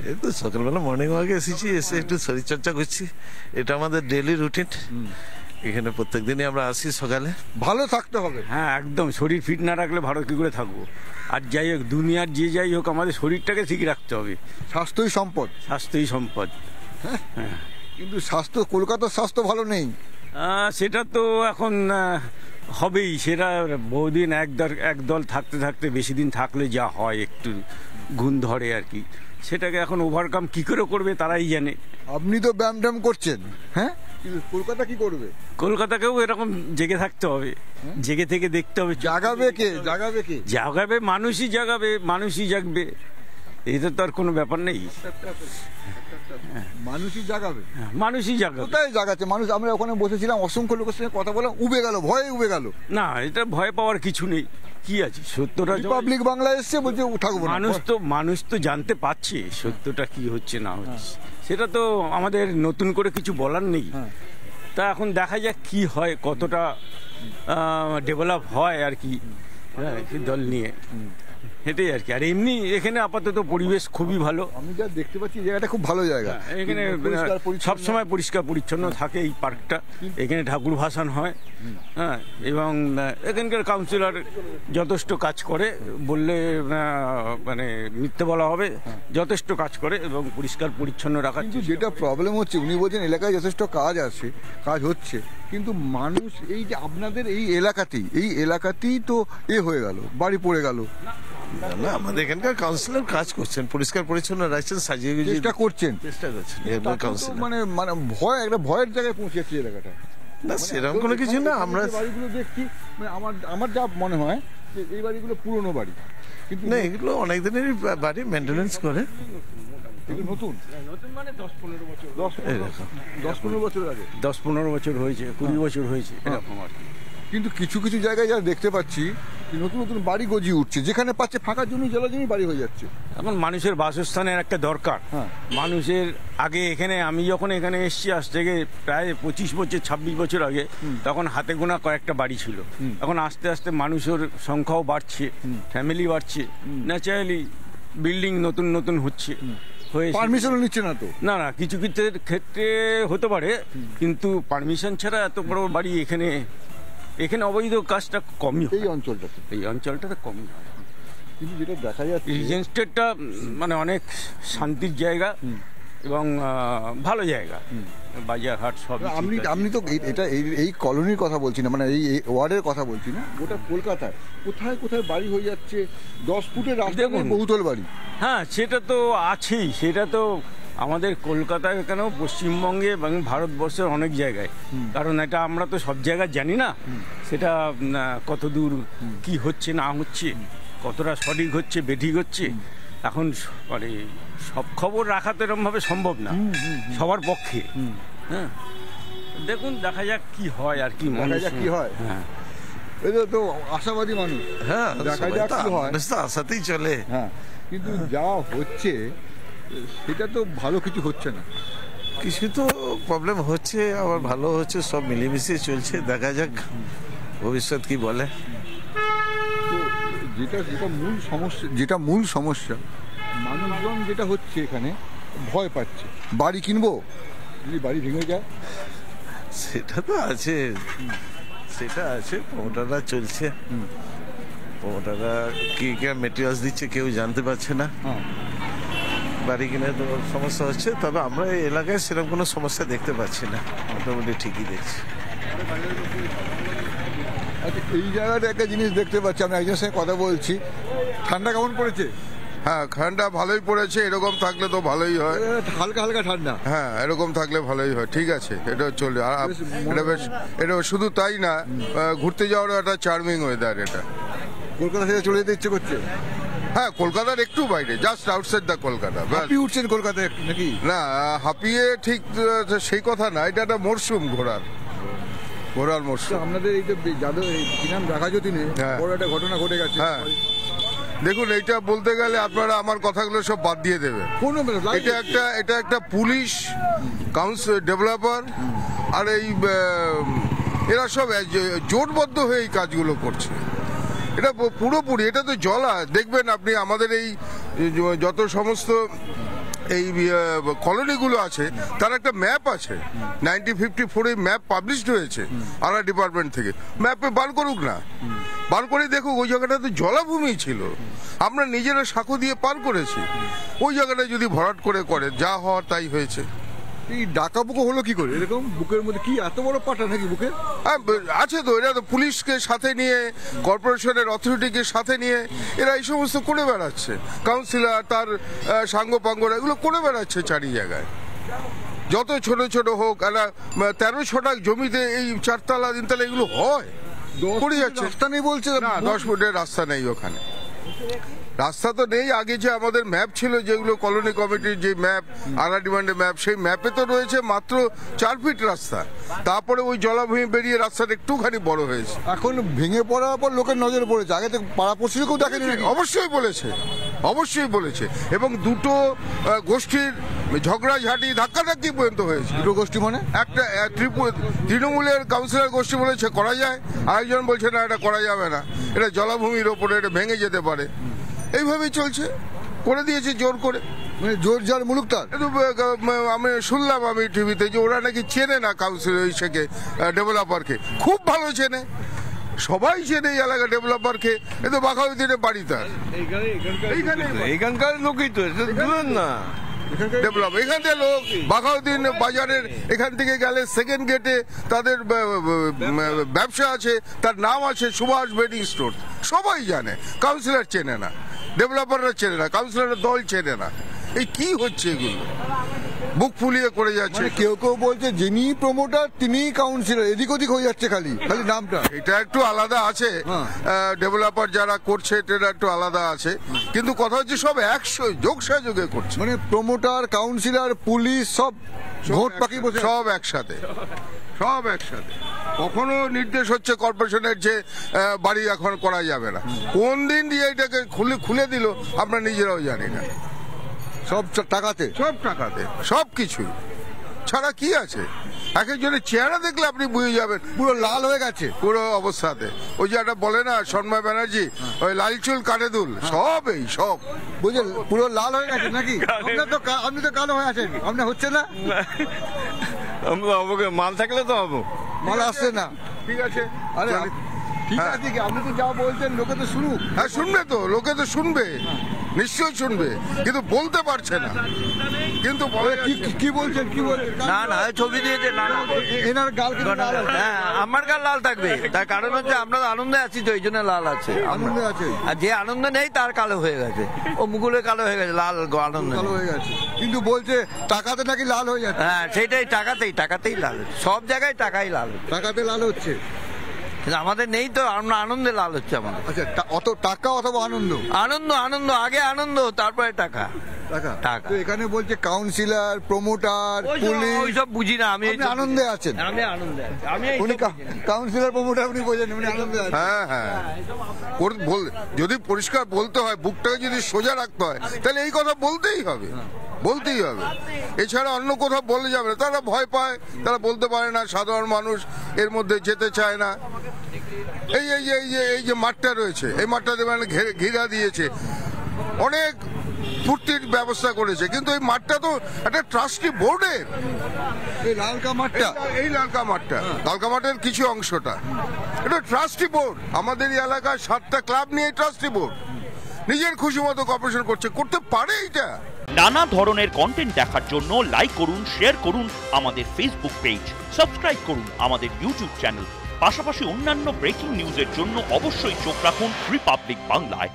এই তো সকালবেলা মর্নিং ওয়াকে এসেছি, এসে একটু শরীরচর্চা করছি। এটা আমাদের ডেইলি রুটিন। এখানে প্রত্যেকদিনই আমরা আসি সকালে। ভালো থাকতে হবে। হ্যাঁ, একদম। শরীর ফিট না রাখলে ভালো কী করে থাকবো? আর যাই হোক, দুনিয়ার যে যাই হোক, আমাদের শরীরটাকে ঠিক রাখতে হবে। স্বাস্থ্যই সম্পদ। স্বাস্থ্যই সম্পদ। হ্যাঁ, কিন্তু স্বাস্থ্য, কলকাতার স্বাস্থ্য ভালো নেই। সেটা তো এখন হবেই। সেটা বহুদিন একদল থাকতে থাকতে বেশি দিন থাকলে যা হয়, একটু গুণ ধরে আর কি। সেটাকে এখন ওভারকাম কী করে করবে তারাই জানে। আপনি তো ব্যায়াম ট্যাম করছেন, হ্যাঁ, কিন্তু কলকাতা কি করবে? কলকাতাকেও এরকম জেগে থাকতে হবে, জেগে থেকে দেখতে হবে। জাগাবে কে? জাগাবে কে? জাগাবে মানুষই, জাগাবে মানুষই, জাগবে। এটা তো আর কোনো ব্যাপার নেই। মানুষই জাগাবে। মানুষই জাগাবে। কোথায় জাগাচ্ছে মানুষ? আমরা ওখানে বসেছিলাম, অসংখ্য লোকের সঙ্গে কথা বললাম, উবে গেল, ভয়ে উবে গেল। না, এটা ভয় পাওয়ার কিছু নেই। কি আছে, সত্যটা রিপাবলিক বাংলা এসছে, বলছে থাকবো না। মানুষ তো জানতে পারছে সত্যটা কি হচ্ছে না হচ্ছে। সেটা তো আমাদের নতুন করে কিছু বলার নেই। তা এখন দেখা যাক কি হয়, কতটা ডেভেলপ হয় আর কি দল নিয়ে, এটাই আর কি। আর এমনি এখানে আপাতত পরিবেশ খুবই ভালো। আমি যা দেখতে পাচ্ছি জায়গাটা খুব ভালো জায়গা। এখানে সবসময় পরিষ্কার পরিচ্ছন্ন থাকে এই পার্কটা। এখানে ঠাকুর ভাসান হয়। হ্যাঁ, এবং এখানকার কাউন্সিলর যথেষ্ট কাজ করে, বললে মানে মিথ্যে বলা হবে। যথেষ্ট কাজ করে এবং পরিষ্কার পরিচ্ছন্ন রাখার। কিন্তু যেটা প্রবলেম হচ্ছে, উনি বলছেন এলাকায় যথেষ্ট কাজ আছে, কাজ হচ্ছে, কিন্তু মানুষ এই যে আপনাদের এই এলাকাতেই তো হয়ে গেল, বাড়ি পড়ে গেল। না, আমাদের এখানকার কাউন্সিলর কাজ করছেন, পরিষ্কার পরিচ্ছন্ন রাখছেন, সাজিয়ে গুজিয়ে চেষ্টা করছেন। মানে মানে একটা ভয়ের জায়গায় পৌঁছেছে এলাকাটা। না, সেরকম কোনো কিছু না। আমরা বাড়িগুলো দেখছি, মানে আমার যা মনে হয় যে এই বাড়িগুলো পুরনো বাড়ি, কিন্তু না, এগুলো অনেক দিনেরই বাড়ি, মেনটেনেন্স করে। নতুন মানে 10-15 বছর, 10-15 বছর আগে, 10-15 বছর হয়েছে, 20 বছর হয়েছে এরকম আর কি। কিন্তু কিছু কিছু জায়গায় যা দেখতে পাচ্ছি, নতুন নতুন বাড়ি গজিয়ে উঠছে, যেখানে পাচ্ছে ফাঁকা জমি, জলা জমি বাড়ি হয়ে যাচ্ছে। এখন মানুষের বাসস্থানের একটা দরকার। মানুষের আগে এখানে, আমি যখন এখানে এসেছি আজ থেকে প্রায় 25 বছর 26 বছর আগে, তখন হাতে গোনা কয়েকটা বাড়ি ছিল। এখন আস্তে আস্তে মানুষের সংখ্যাও বাড়ছে, ফ্যামিলি বাড়ছে, ন্যাচারালি বিল্ডিং নতুন নতুন হচ্ছে। পারমিশনও নিচ্ছে না তো। না, কিছু কিছু ক্ষেত্রে হতে পারে, কিন্তু পারমিশন ছাড়া এত বড় বাড়ি এখানে অবৈধ কাজটা কমই হয়। এই অঞ্চলটাতে কমই হয়। কিন্তু যেটা দেখা যাচ্ছে, রিজেন্ট স্টেটটা মানে অনেক শান্তির জায়গা এবং ভালো জায়গা, বাজারহাট সব। আপনি তো এটা এই কলোনির কথা বলছি না, মানে এই ওয়ার্ডের কথা বলছি না, গোটা কলকাতায় কোথায় কোথায় বাড়ি হয়ে যাচ্ছে, 10 ফুটের রাস্তা, বহুতল বাড়ি। হ্যাঁ, সেটা তো আছেই। সেটা তো আমাদের কলকাতায় কেন, পশ্চিমবঙ্গে এবং ভারতবর্ষের অনেক জায়গায়। কারণ এটা আমরা তো সব জায়গায় জানি না, সেটা কত দূর কি হচ্ছে না হচ্ছে, কতটা সঠিক হচ্ছে বেঠিক হচ্ছে। এখন মানে সব খবর রাখা তো এরকমভাবে সম্ভব না সবার পক্ষে। হ্যাঁ, দেখুন, দেখা যাক কি হয় আর কি, দেখা যাক কি হয়। হ্যাঁ, এই তো আশাবাদী মানুষ। হ্যাঁ, দেখা যাক কি হয়, আশাতেই চলে। হ্যাঁ, কিন্তু যা হচ্ছে সেটা তো ভালো কিছু হচ্ছে না। কিছু তো প্রবলেম হচ্ছে, আবার ভালো হচ্ছে, সব মিলেমিশে চলছে। দেখা যাক ভবিষ্যৎ কি বলে। যেটা মূল সমস্যা মানুষজন যেটা হচ্ছে, এখানে ভয় পাচ্ছে। বাড়ি কিনবো, যদি বাড়ি ভেঙে যায়, সেটা তো আছে, সেটা আছে। প্রমোটাররা চলছে, প্রমোটাররা কি মেটেরিয়ালস দিচ্ছে কেউ জানতে পারছে না। বাড়ি কিনে তো সমস্যা হচ্ছে, তবে আমরা এই এলাকায় সেরকম কোনো সমস্যা দেখতে পাচ্ছি না, মোটামুটি ঠিকই দেখছি। আচ্ছা, এই জায়গাটা একটা জিনিস দেখতে পাচ্ছি, আমি একজনের সঙ্গে কথা বলছি। ঠান্ডা কেমন পড়েছে? হ্যাঁ, ঠান্ডা ভালোই পড়েছে। এরকম থাকলে তো ভালোই হয়, হালকা হালকা ঠান্ডা। হ্যাঁ, এরকম থাকলে ভালোই হয়, ঠিক আছে, এটা চলে। আর এটা শুধু তাই না, ঘুরতে যাওয়ারও একটা চার্মিং ওয়েদার এটা। কলকাতা থেকে চলে যেতে ইচ্ছে করছে? হ্যাঁ, কলকাতার একটু বাইরে, জাস্ট আউটসাইড দ্য কলকাতা। হাঁপিয়ে উঠছেন কলকাতায় নাকি? না, হাঁপিয়ে ঠিক সেই কথা না, এটা একটা মরশুম, ঘোরার মরশুম। আপনাদের এই যে কি নাম, জাগাজতিনে বড় একটা ঘটনা ঘটে গেছে। হ্যাঁ, দেখুন, এইটা বলতে গেলে আপনারা আমার কথাগুলো সব বাদ দিয়ে দেবেন। এটা একটা পুলিশ, কাউন্সিল, ডেভেলপার আর এই এরা সব জোটবদ্ধ হয়ে এই কাজগুলো করছে। এটা পুরোপুরি, এটা তো জলা। দেখবেন আপনি আমাদের এই যত সমস্ত এই কলোনিগুলো আছে তার একটা ম্যাপ আছে, 1954 ম্যাপ পাবলিশড হয়েছে আলা ডিপার্টমেন্ট থেকে। ম্যাপে বার করুক না, বার করে দেখুক ওই জায়গাটা তো জলাভূমি ছিল, আমরা নিজেরা সাঁকো দিয়ে পার করেছি। ওই জায়গাটা যদি ভরাট করে যা হওয়ার তাই হয়েছে। এই ডাকা বুকো হলো কি করে? এরকম বুকের মধ্যে কি এত বড় পাটা নাকি বুকে? আছে তো, এরা তো পুলিশকে সাথে নিয়ে, কর্পোরেশনের অথরিটিকে সাথে নিয়ে এরা এই সমস্ত করে বেড়াচ্ছে। কাউন্সিলর তার সাঙ্গপাঙ্গরা এগুলো করে বেড়াচ্ছে চারি জায়গায়। যত ছোট ছোট হোক, একটা 13 ছটাক জমিতে এই 4 তলা 3 তলা এগুলো হয়, করে যাচ্ছে। রাস্তা নেই বলছে না, 10 ফুটের রাস্তা নেই ওখানে। রাস্তা তো নেই। আগে যে আমাদের ম্যাপ ছিল, যেগুলো কলোনি কমিটির যে ম্যাপ, আলা ডিমান্ডের ম্যাপ, সেই ম্যাপে তো রয়েছে মাত্র 4 ফিট রাস্তা। তারপরে ওই জলাভূমি বেরিয়ে রাস্তাটা একটুখানি বড় হয়েছে। এখন ভেঙে পড়ার পর লোকের নজরে পড়েছে, আগে তো পাড়া পড়শিকেও দেখেনি নাকি? অবশ্যই বলেছে, এবং দুটো গোষ্ঠীর ঝগড়াঝাটি ধাক্কাধাক্কি পর্যন্ত হয়েছে। দুটো গোষ্ঠী মানে? একটা তৃণমূলের কাউন্সিলর গোষ্ঠী বলেছে করা যায়, আরেকজন বলছে না এটা করা যাবে না, এটা জলাভূমির ওপরে, এটা ভেঙে যেতে পারে। এইভাবেই চলছে, করে দিয়েছে জোর করে। মানে জোর যার মুলুক তার। আমি শুনলাম আমি টিভিতে যে ওরা নাকি চেনে না কাউন্সিলর ডেভেলপারকে, খুব ভালো চেনে, সবাই চেনে এই এলাকা ডেভেলপারকে। এ তো বাঘাউদ্দিনের বাড়ি তার, এইখানকার লোকই তো না ডেভেলপ। এখান থেকে লোক বাঘাউদ্দিন বাজারের এখান থেকে গেলে সেকেন্ড গেটে তাদের ব্যবসা আছে, তার নাম আছে সুভাষ বেডিং স্টোর, সবাই জানে। কাউন্সিলর চেনে না, ডেভেলপাররা চেনে না, কাউন্সিলরের দল চেনে না। এই কি হচ্ছে এগুলো? বুক ফুলিয়ে করে যাচ্ছে। কেউ কেউ বলছে যিনি প্রমোটার তিনি কাউন্সিলর, এদিক ওদিক হয়ে যাচ্ছে খালি নামটা। এটা একটু আলাদা আছে, ডেভেলপার যারা করছে এটা একটু আলাদা আছে, কিন্তু কথা হচ্ছে সব যোগসাযোগে করছে। মানে প্রমোটার, কাউন্সিলর, পুলিশ সব ভোট পাখি বসে সব একসাথে। কখনো নির্দেশ হচ্ছে কর্পোরেশনের যে বাড়ি এখন করা যাবে না, কোন দিন দিয়ে এটাকে খুলে দিল আমরা নিজেরাও জানি না। সব টাকাতে সব কিছুই ছাড়া কি আছে? এক একজনের চেহারা দেখলে আপনি বুঝে যাবেন পুরো লাল হয়ে গেছে পুরো অবস্থাতে। ওই যে একটা বলে না সন্ময় ব্যানার্জি, ওই লাল চুল কাটে দুল, সব এই সব বুঝলেন পুরো লাল হয়ে গেছে নাকি? আপনি তো কালো হয়ে আছেন, আপনার হচ্ছে না? মাল থাকলে তো হবো, মাল আসছে না। ঠিক আছে, আরে ঠিক আছে, আপনি তো যা বলছেন লোকে তো শুনুক। হ্যাঁ শুনবে তো, লোকে তো শুনবে, নিশ্চয়ই শুনবে, কিন্তু বলতে পারছে না। কিন্তু কি বলছেন? না ছবি দিয়েছে, না এনার গাল কিন্তু লাল আছে। হ্যাঁ আমার গাল লাল থাকবে, তার কারণ হচ্ছে আমরা আনন্দে আছি তো, এই জন্য লাল আছে। আনন্দে আছে, আর যে আনন্দ নেই তার কালো হয়ে গেছে, ও মুকুলে কালো হয়ে গেছে, লাল আনন্দ কালো হয়ে গেছে। কিন্তু বলছে টাকাতে নাকি লাল হয়ে যাচ্ছে। হ্যাঁ সেটাই, টাকাতেই লাল, সব জায়গায় টাকাই লাল, টাকাতে লাল হচ্ছে। আমাদের নেই তো, আমরা আনন্দে লাল হচ্ছে আমাদের। আচ্ছা, অত টাকা অথবা আনন্দ? আনন্দ, আগে আনন্দ তারপরে টাকা। তো এখানে বলছে কাউন্সিলর, প্রমোটার, পুলিশ, ওইসব বুঝি না আমি। আনন্দে আছেন? আমি আনন্দে আছি। উনি কাউন্সিলর, প্রমোটার উনি বোঝেন, উনি আনন্দে আছেন। হ্যাঁ যদি পরিষ্কার বলতে হয়, বুকটাকে যদি সোজা রাখতে হয়, তাহলে এই কথা বলতেই হবে। এছাড়া অন্য কোথাও বলে যাবে না। তারা ভয় পায়, তারা বলতে পারে না, সাধারণ মানুষ এর মধ্যে যেতে চায় না। এই যে মাঠটা রয়েছে, এই মাঠটাতে মানে ঘেরা দিয়েছে, অনেক ফুর্তির ব্যবস্থা করেছে, কিন্তু এই মাঠটা তো একটা ট্রাস্টি বোর্ডের। এই লালকা মাঠটা, লালকা মাঠের কিছু অংশটা এটা ট্রাস্টি বোর্ড। আমাদের এই এলাকায় 7টা ক্লাব নিয়ে ট্রাস্টি বোর্ড নিজের খুশি মতো কর্পোরেশন করতে পারে। এটা নানা ধরনের কন্টেন্ট দেখার জন্য লাইক করুন, শেয়ার করুন আমাদের ফেসবুক পেজ, সাবস্ক্রাইব করুন আমাদের ইউটিউব চ্যানেল। পাশাপাশি অন্যান্য ব্রেকিং নিউজের জন্য অবশ্যই চোখ রাখুন রিপাবলিক বাংলায়।